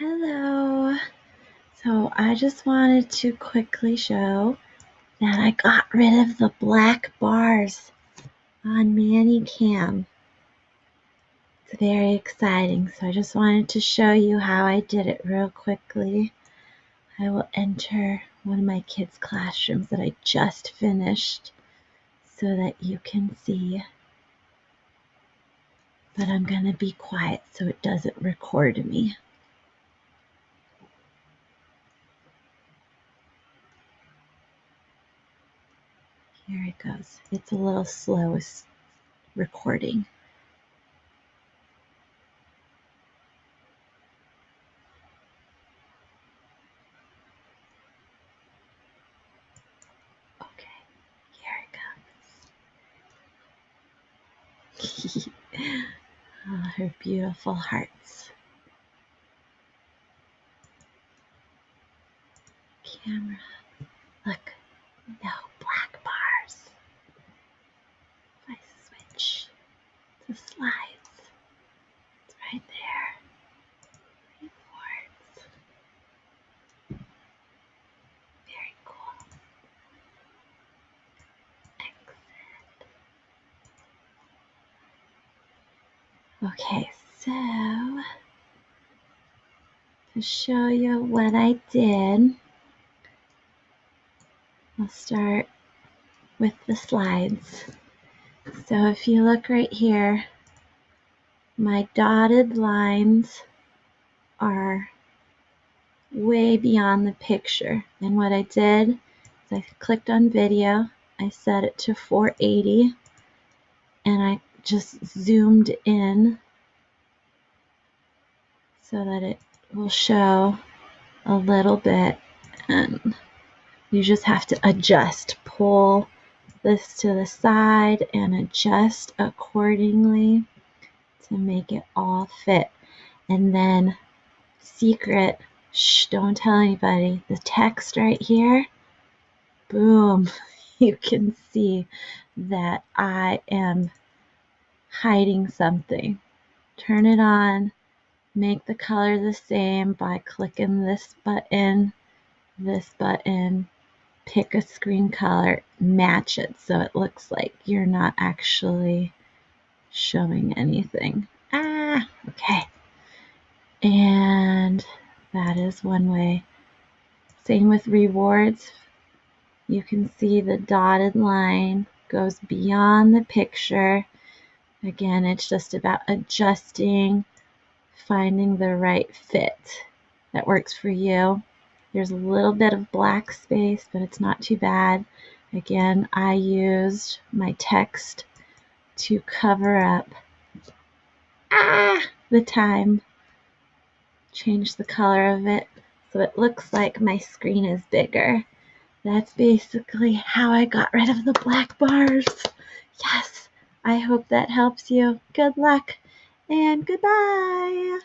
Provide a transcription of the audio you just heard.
Hello. So I just wanted to quickly show that I got rid of the black bars on ManyCam. It's very exciting. So I just wanted to show you how I did it real quickly. I will enter one of my kids' classrooms that I just finished so that you can see. But I'm going to be quiet so it doesn't record me. Here it goes. It's a little slow recording. Okay, here it goes. Oh, her beautiful hearts. Camera. Look, no black bars. If I switch to slides, it's right there. Reports. Very cool. Exit. Okay, so to show you what I did, I'll start with the slides. So if you look right here, my dotted lines are way beyond the picture. And what I did is I clicked on video, I set it to 480, and I just zoomed in so that it will show a little bit, and you just have to adjust, pull this to the side and adjust accordingly to make it all fit. And then secret, shh, don't tell anybody, the text right here, boom, you can see that I am hiding something. Turn it on, make the color the same by clicking this button, pick a screen color, match it so it looks like you're not actually showing anything. Okay. And that is one way. Same with rewards. You can see the dotted line goes beyond the picture. Again, it's just about adjusting, finding the right fit that works for you. There's a little bit of black space, but it's not too bad. Again, I used my text to cover up the time. Change the color of it so it looks like my screen is bigger. That's basically how I got rid of the black bars. Yes, I hope that helps you. Good luck and goodbye.